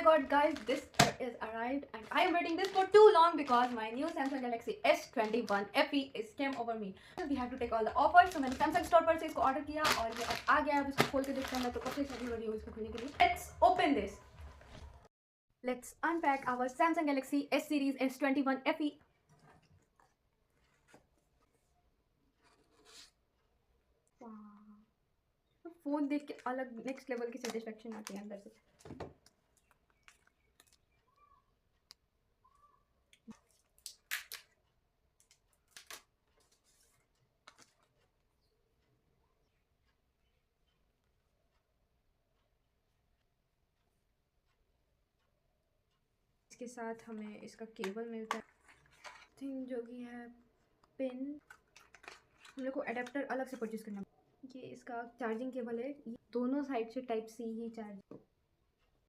god guys, this is arrived and I am waiting this for too long because my new Samsung Galaxy S21 FE is came over me. We have to take all the offers, so मैंने Samsung store पर से इसको order किया और ये अब आ गया. अब इसको खोल के देखते हैं. मैं तो कब से एक्साइटेड हो रही हूँ इसको खोलने के लिए. Let's open this. Let's unpack our Samsung Galaxy S series S21 FE. Phone देख के अलग नेक्स्ट लेवल की सेटिस्फेक्शन आती है अंदर से. इसके साथ हमें इसका केबल मिलता है थिंग जो कि है पिन. हम लोग को अडेप्टर अलग से परचेज करना. ये इसका चार्जिंग केबल है. ये दोनों साइड से टाइप सी ही चार्ज.